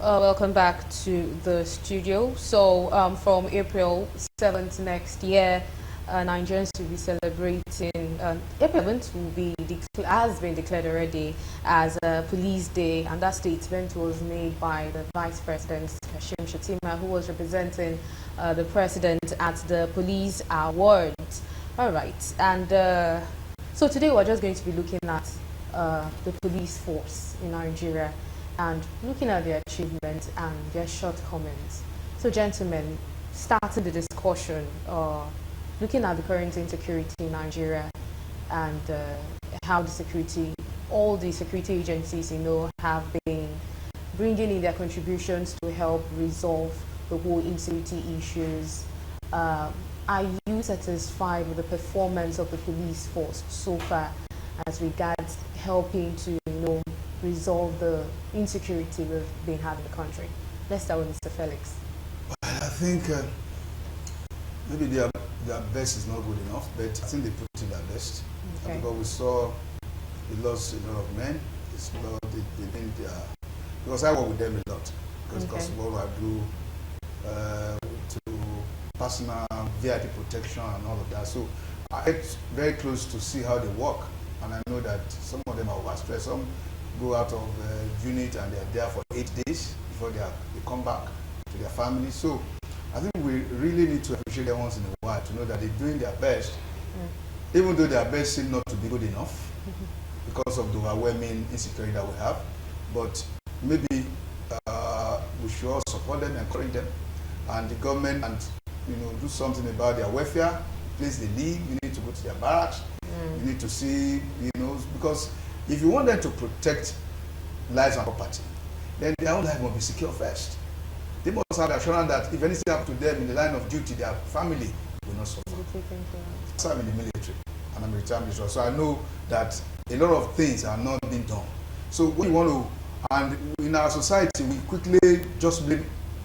Welcome back to the studio. So, from April 7th next year, Nigerians will be celebrating. April 7th has been declared already as a Police Day, and that statement was made by the Vice President Kashim Shettima, who was representing the President at the Police Awards. All right, and so today we're just going to be looking at the police force in Nigeria, and looking at their achievements and their shortcomings. So, gentlemen, starting the discussion, looking at the current insecurity in Nigeria and how all the security agencies, have been bringing in their contributions to help resolve the whole insecurity issues. Are you satisfied with the performance of the police force so far as regards helping to, resolve the insecurity we've been having in the country? Let's start with Mr. Felix. Well, I think maybe their best is not good enough, but I think they put in their best. Okay. Because we saw they lost a lot of men. Because I work with them a lot. Because what I do to personal VIP protection and all of that. So I get very close to see how they work. And I know that some of them are overstressed. Some go out of unit and they're there for 8 days before they come back to their families. So I think we really need to appreciate them once in a while to know that they're doing their best, even though their best seems not to be good enough because of the overwhelming insecurity that we have. But maybe we should all support them, encourage them, and the government, and do something about their welfare. Place they live, you need to go to their barracks. You need to see, because if you want them to protect lives and property, then their own life must be secure first. They must have the assurance that if anything happens to them in the line of duty, their family will not suffer. So I'm in the military, and I'm a retired military, so I know that a lot of things are not being done. So when you want to, and in our society, we quickly just blame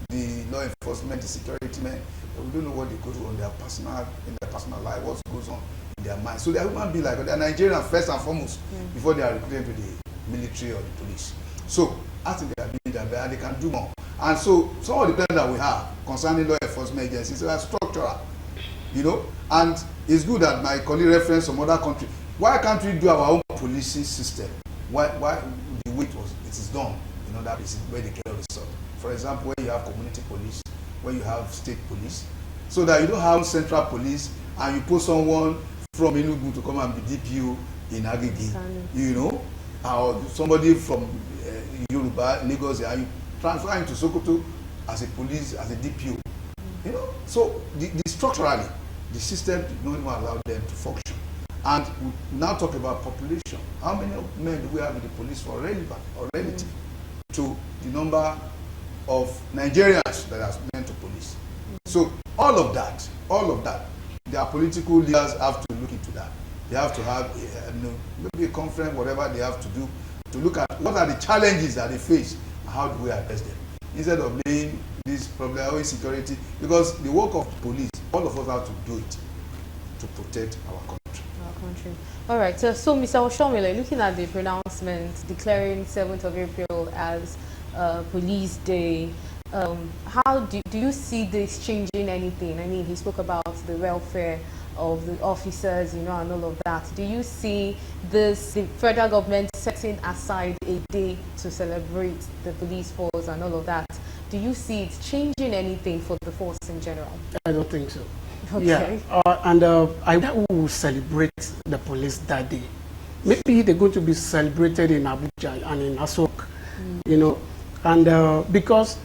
the law enforcement, the security men. We don't know what they go through in their personal life, what goes on in their mind. So they are human beings, like they're Nigerian first and foremost before they are recruited to the military or the police. So I think they are doing their best, and they can do more. And so some of the plans that we have concerning law enforcement agencies are structural, and it's good that my colleague referenced some other countries. Why can't we do our own policing system? Why the way it is done, that is where they get a result. For example, when you have community police, when you have state police, so that you don't have central police and you put someone from Enugu to come and be DPO in Agege, or somebody from Yoruba, Lagos, and you transfer him to Sokoto as a police, as a DPO. So structurally, the system did not even allow them to function. And we now talk about population. How many men do we have in the police for relevant or relative to the number of Nigerians that are meant to police? So all of that, their political leaders have to look into that. They have to have maybe a conference, whatever they have to do, to look at what are the challenges that they face and how do we address them. Instead of laying this problem of insecurity, because the work of police, all of us have to do it to protect our country. All right, so Mr. Oshomile, looking at the pronouncement declaring 7th of April as Police Day, how do you see this changing anything? I mean, he spoke about the welfare of the officers, and all of that. Do you see the federal government setting aside a day to celebrate the police force and all of that? Do you see it changing anything for the force in general? I don't think so. Okay. Yeah, I will celebrate the police that day. Maybe they're going to be celebrated in Abuja and in Asok, and because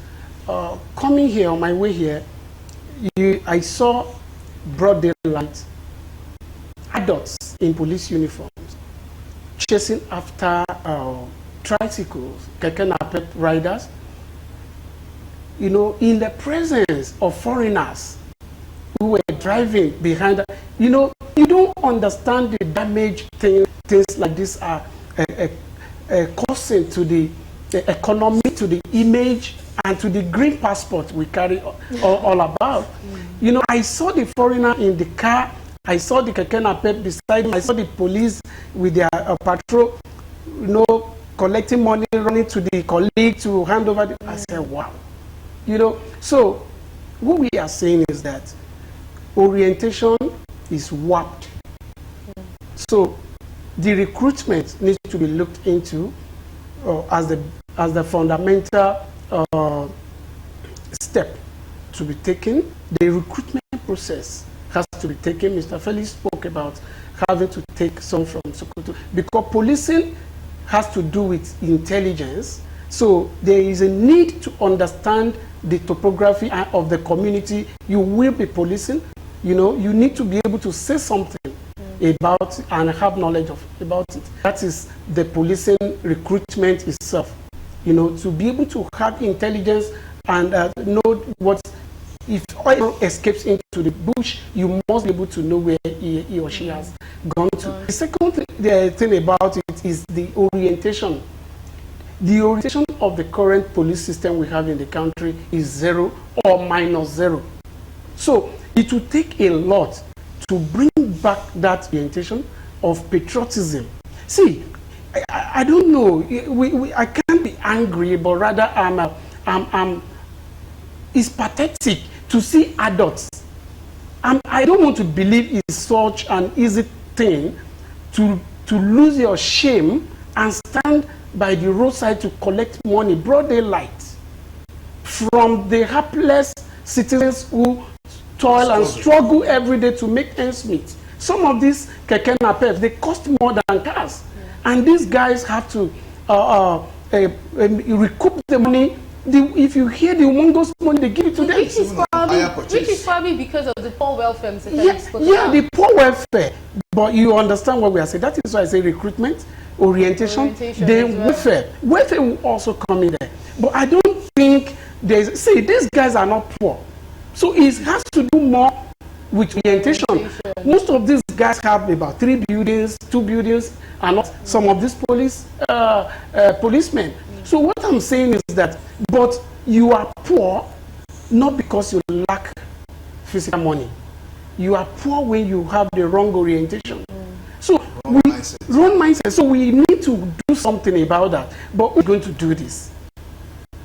coming here, on my way here, I saw broad daylight adults in police uniforms chasing after tricycles, keke napep riders, in the presence of foreigners who were driving behind. You don't understand the damage things like this are causing to the economy, to the image, and to the green passport we carry all about. I saw the foreigner in the car, I saw the keke napep beside him, I saw the police with their patrol, collecting money, running to the colleague to hand over. I said, wow. You know, so what we are saying is that orientation is warped. So the recruitment needs to be looked into as the fundamental step to be taken. The recruitment process has to be taken. Mr. Felix spoke about having to take some from Sokoto, because policing has to do with intelligence. So there is a need to understand the topography of the community you will be policing. You know, you need to be able to say something about it and have knowledge about it. That is the policing recruitment itself. You know, to be able to have intelligence and know what, if oil escapes into the bush, you must be able to know where he or she has gone to. The second thing about it is the orientation. The orientation of the current police system we have in the country is 0 or -0. So it will take a lot to bring back that orientation of patriotism. See, I don't know. I can't be angry, but rather it's pathetic to see adults. I don't want to believe it's such an easy thing to lose your shame and stand by the roadside to collect money, broad daylight, from the hapless citizens who toil and struggle every day to make ends meet. Some of these keke napep, they cost more than cars, and these guys have to recoup the money. If you hear the humongous money they give it to them, which is probably because of the poor welfare. The poor welfare. But you understand what we are saying. That is why I say recruitment, orientation then well. Welfare will also come in there. But I don't think there's, see, these guys are not poor. So it has to do more with orientation. Most of these guys have about 3 buildings, 2 buildings, and not some of these policemen. So what I'm saying is that, but you are poor not because you lack physical money. You are poor when you have the wrong orientation. So wrong mindset. So we need to do something about that. But we're going to do this.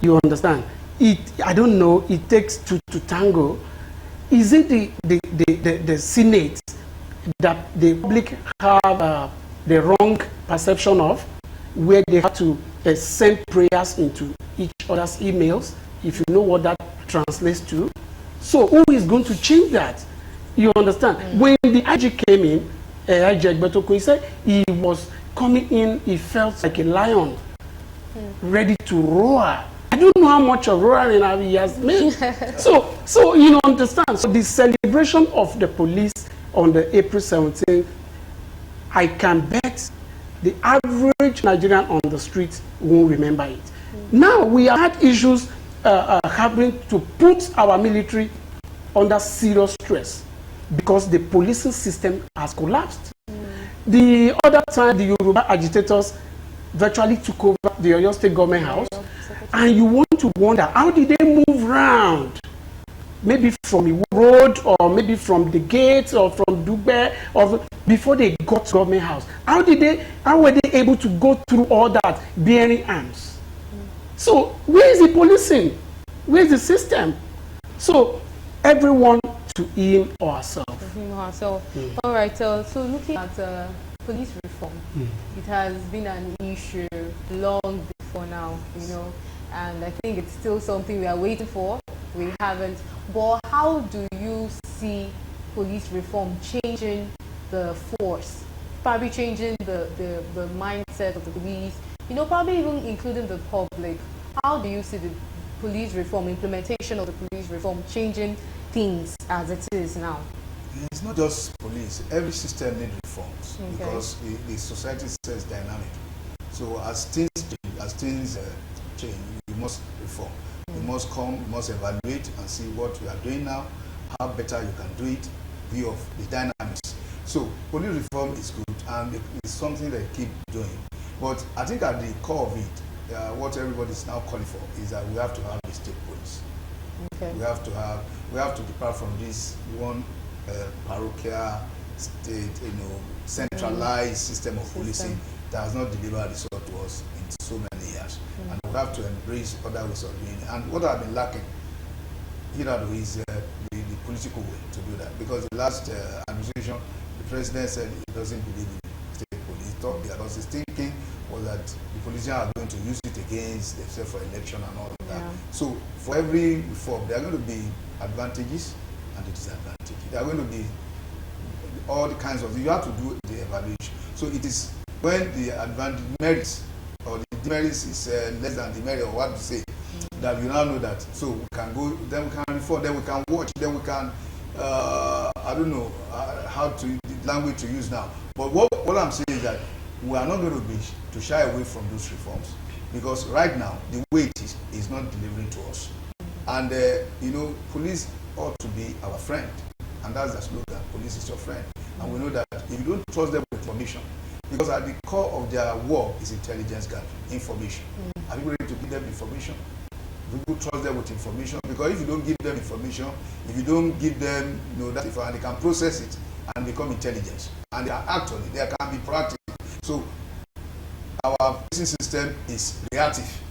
You understand? I don't know. It takes two to tango. Is it the Senate that the public have the wrong perception of, where they have to send prayers into each other's emails, if you know what that translates to? So who is going to change that? You understand? When the IG came in, IG Betoko, he said he was coming in, he felt like a lion, ready to roar. I don't know how much of roaring he has made. So you understand. So the celebration of the police on the April 17th, I can bet the average Nigerian on the street won't remember it. Now we have had issues happening to put our military under serious stress because the policing system has collapsed. The other time, the Yoruba agitators virtually took over the Oyo State Government House, and you want to wonder, how did they move around? Maybe from the road, or maybe from the gate, or from Dugbe, or before they got to Government House. How were they able to go through all that bearing arms? So where is the policing? Where is the system? So everyone to him or herself. All right. So looking at police reform, it has been an issue long before now, you know, and I think it's still something we are waiting for. We haven't. But how do you see police reform changing the force? Probably changing the mindset of the police, you know, probably even including the public. How do you see the police reform, implementation of the police reform changing things as it is now? It's not just police. Every system needs reforms because the society is dynamic. So as things change, you must reform. You must come, you must evaluate and see what you are doing now, how better you can do it, view of the dynamics. So police reform is good and it's something they keep doing. But I think at the core of it, what everybody is now calling for is that we have to have a state police. We have to depart from this one parochial state, centralized system of policing that has not delivered result to us in so many years. And we have to embrace other ways of doing it. And what I've been lacking, is the political way to do that. Because the last administration, the president said he doesn't believe in state police. He thought because his thinking was that the politicians are going to use it against themselves for election and all of that. So for every reform, there are going to be advantages and the disadvantages. There are going to be all the kinds of, you have to do the evaluation. So it is when the advantage merits or the demerits is less than the merit, or what to say, that we now know that. So we can go, then we can reform, then we can watch, then we can, I don't know how to, the language to use now. But what I'm saying is that we are not going to shy away from those reforms, because right now the way it is not delivering to us. And police ought to be our friend, and that's the slogan, police is your friend. And we know that if you don't trust them with information, because at the core of their work is intelligence gathering, information. Are you ready to give them information? People trust them with information, because if you don't give them information, if you don't give them that information, they can process it and become intelligence, and they are actually, they can be proactive. So our policing system is reactive.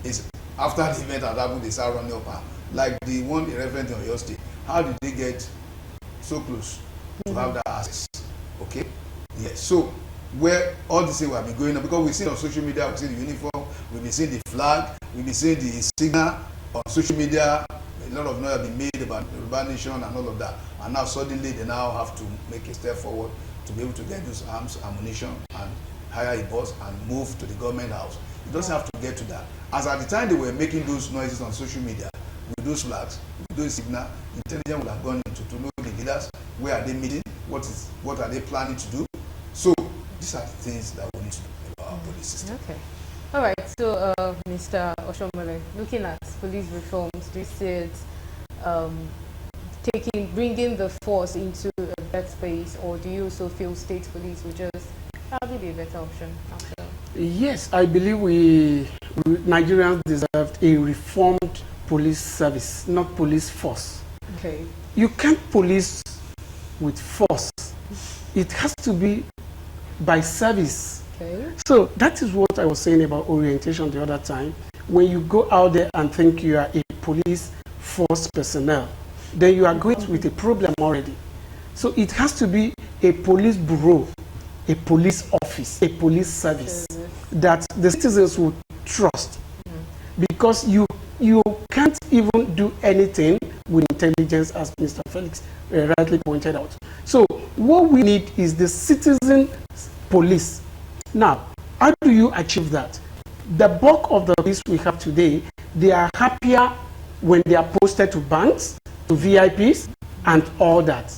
It's after the event has happened, they start running up, like the one reference in your state. How did they get so close to have that access? Okay, yes. So where all this thing will be going on, because we see on social media, we see the uniform, we be seeing the flag, we be seeing the signal on social media. A lot of noise have been made about the urban nation and all of that, and now suddenly they now have to make a step forward to be able to get those arms, ammunition, and hire a bus and move to the government house. It doesn't have to get to that. As at the time they were making those noises on social media, with those flags, with those signals, intelligence would have gone into to know the leaders, where are they meeting, what are they planning to do. So these are the things that we need to do about our police system. Okay. All right. So, Mr. Oshomole, looking at police reforms, do you see it bringing the force into a better space, or do you also feel state police would just probably be a better option after? Yes, I believe Nigerians deserve a reformed police service, not police force. Okay. You can't police with force. It has to be by service. Okay. So that is what I was saying about orientation the other time. When you go out there and think you are a police force personnel, then you are going with a problem already. So it has to be a police bureau, a police office, a police service that the citizens will trust. Because you can't even do anything with intelligence, as Mr. Felix rightly pointed out. So what we need is the citizen police. Now, how do you achieve that? The bulk of the police we have today, they are happier when they are posted to banks, to VIPs, and all that,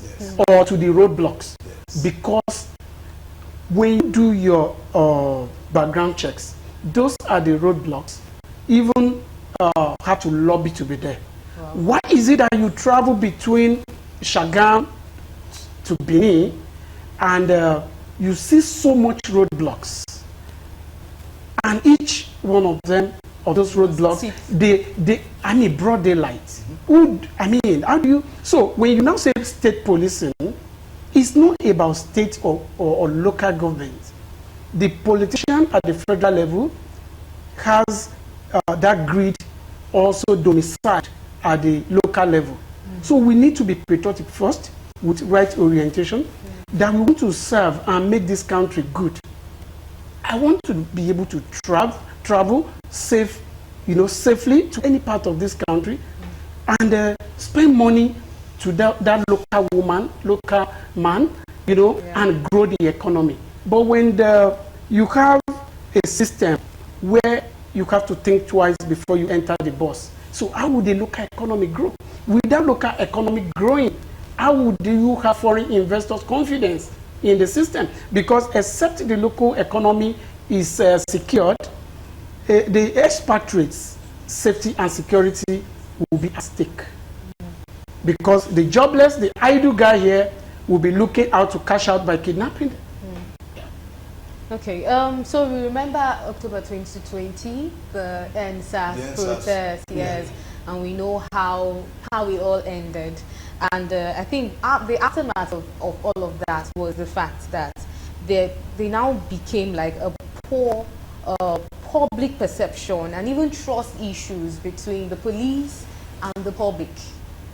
or to the roadblocks. Because when you do your background checks, those are the roadblocks. Even have to lobby to be there. Wow. Why is it that you travel between Shagam to Benin and you see so much roadblocks, and each one of them, of those roadblocks, I mean, broad daylight. How do you? So when you now say state policing, it's not about state or local government. The politician at the federal level has that grid also domiciled at the local level. So we need to be patriotic first, with right orientation, that we want to serve and make this country good. I want to be able to travel safely to any part of this country, and spend money to that local woman, local man, and grow the economy. But when you have a system where you have to think twice before you enter the bus, so how would the local economy grow? Without local economy growing, how would you have foreign investors' confidence in the system? Because except the local economy is secured, the expatriates' safety and security will be at stake. Because the jobless, the idle guy here will be looking out to cash out by kidnapping. Okay, so we remember October 2020, the NSAS protest, yes, and we know how it all ended. And I think the aftermath of all of that was the fact that they now became like a poor public perception and even trust issues between the police and the public.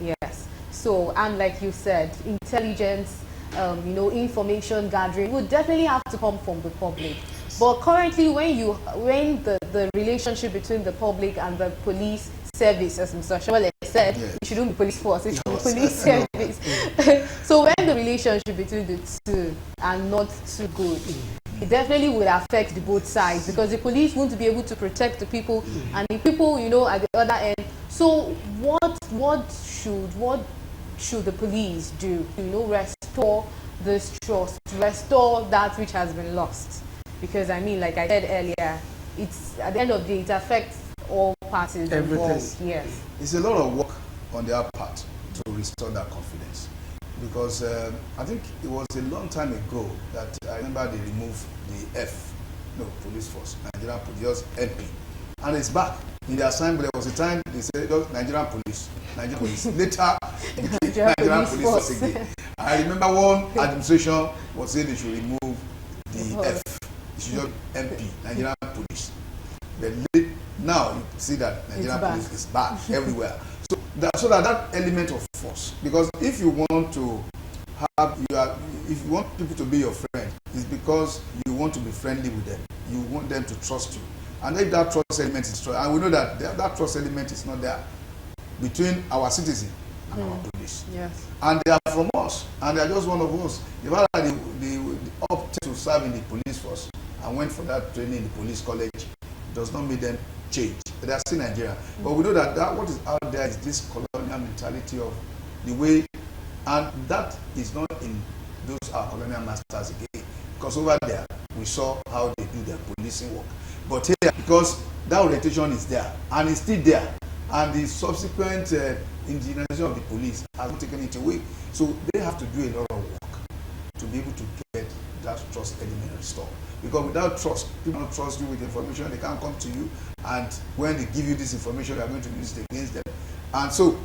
Yes. So, and like you said, intelligence, you know, information gathering would definitely have to come from the public. But currently, when the relationship between the public and the police service, as Mr. Shawale said, yes. it shouldn't be police force, it should be police service. So when the relationship between the two are not too good, it definitely would affect the both sides, because the police won't be able to protect the people and the people, you know, at the other end. So what should the police do to, you know, restore this trust, restore that which has been lost? Because I mean, like I said earlier, it's at the end of the day, it affects all parties involved. Yes. It's a lot of work on their part to restore that confidence. Because I think it was a long time ago that I remember they removed the F, no, police force, Nigerian police, just MP. And it's back. In the assembly, there was a time they said Nigerian police. Later, Nigerian police force again. I remember one administration was saying they should remove the F. It should just MP, Nigerian police. But now you see that Nigerian police is back everywhere. So that element of force, because if you want to have if you want people to be your friend, it's because you want to be friendly with them. You want them to trust you. And if that trust element is strong, and we know that that trust element is not there between our citizen and our police. Yes. And they are from us, and they are just one of us. The fact that they opted to serve in the police force and went for that training in the police college does not make them change. They are still Nigeria. But we know that what is out there is this colonial mentality of the way, and that is not in those our colonial masters again. Because over there, we saw how they do their policing work. But here, because that orientation is there, and it's still there, and the subsequent indigenization of the police has not taken it away. So they have to do a lot of work to be able to get that trust element restored. Because without trust, people don't trust you with information, they can't come to you, and when they give you this information, they are going to use it against them. And so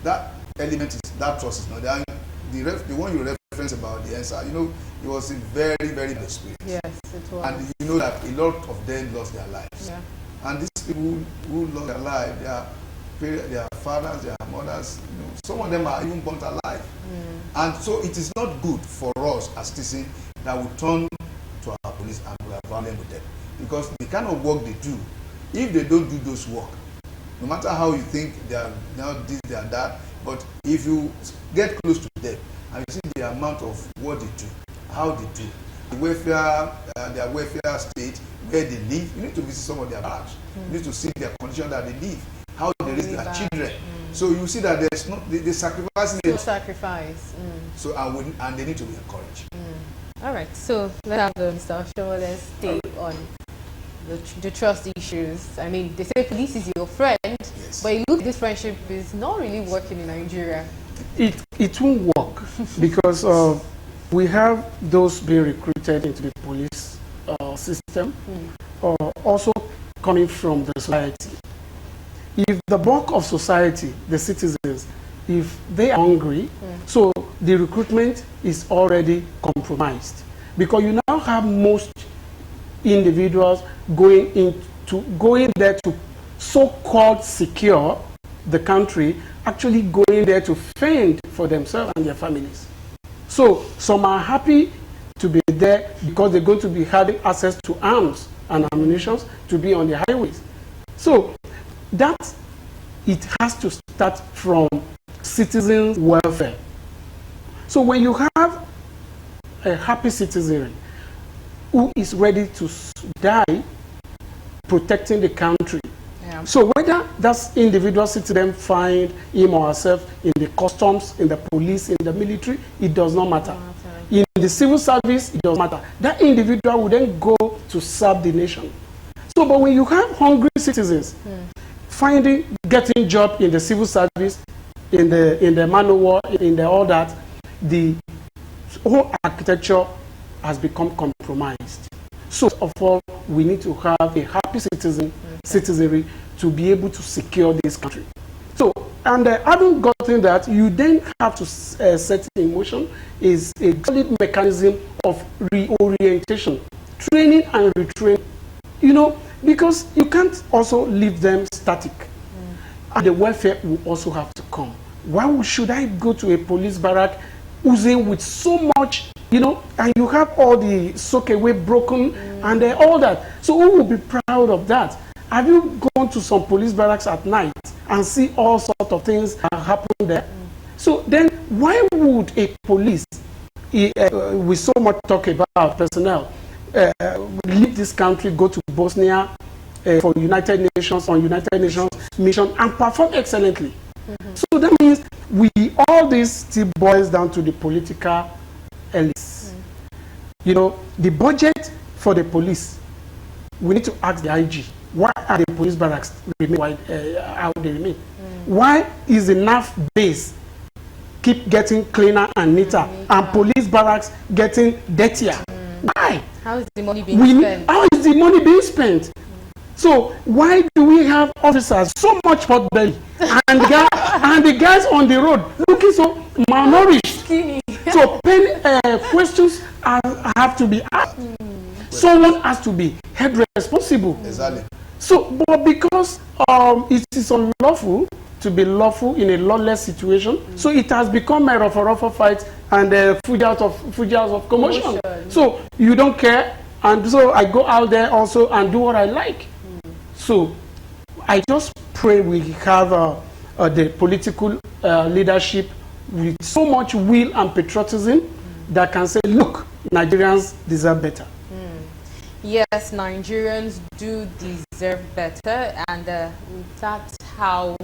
that element is, that trust is not there. The one you reference about the answer, you know, it was a very, very bad experience. Yes, it was. And you know that a lot of them lost their lives. Yeah. And these people who lost their lives, their fathers, their mothers, you know, some of them are even burnt alive. And so it is not good for us as citizens that we turn to our police and we are violent with them. Because the kind of work they do, if they don't do those work, no matter how you think they are now this, they are that, but if you get close to them and you see the amount of what they do, how they do, the welfare, their welfare state, where they live, you need to visit some of their barracks. You need to see their condition that they live, how they raise their children. So you see that there's not they sacrifice. No sacrifice. So and they need to be encouraged. All right. So let's have Mr. Shawale's take on the trust issues. I mean, they say police is your friend, yes. But you look, this friendship is not really working in Nigeria. It won't work because we have those being recruited into the police system, also coming from the society. If the bulk of society, the citizens, if they are hungry, so the recruitment is already compromised, because you now have most individuals going there to so-called secure the country, actually going there to fend for themselves and their families. So some are happy to be there because they're going to be having access to arms and ammunition to be on the highways. So that it has to start from citizen welfare. So when you have a happy citizen who is ready to die protecting the country, so whether that individual citizen find him or herself in the customs, in the police, in the military, it does not matter. In the civil service, it doesn't matter. That individual will then go to serve the nation. So, but when you have hungry citizens getting job in the civil service, in the man of war, in the all that, the whole architecture has become compromised. So, of all, we need to have a happy citizenry to be able to secure this country. So, and having gotten that, you then have to set in motion is a solid mechanism of reorientation, training and retraining. You know, because you can't also leave them static. And the welfare will also have to come. Why should I go to a police barrack oozing with so much, you know, and you have all the soak away broken and all that. So who will be proud of that? Have you gone to some police barracks at night and see all sorts of things that happen there? So then why would a police, with so much talk about personnel, leave this country, go to Bosnia for United Nations, on United Nations mission, and perform excellently? So that means all this still boils down to the political elites. You know, the budget for the police, we need to ask the IG, why are the police barracks how they remain? Why is the NAF base keep getting cleaner and neater, and police barracks getting dirtier? Why? How is the money being spent? How is the money being spent? So why do we have officers so much hot belly and the guys on the road looking so malnourished? Skinny. So questions have to be asked. Someone has to be held responsible. Exactly. So, but because it is unlawful to be lawful in a lawless situation, so it has become a rough fight and fuji out of commotion. So you don't care, and so I go out there also and do what I like. So I just pray we have the political leadership with so much will and patriotism that can say, look, Nigerians deserve better. Yes, Nigerians do deserve better, and that's how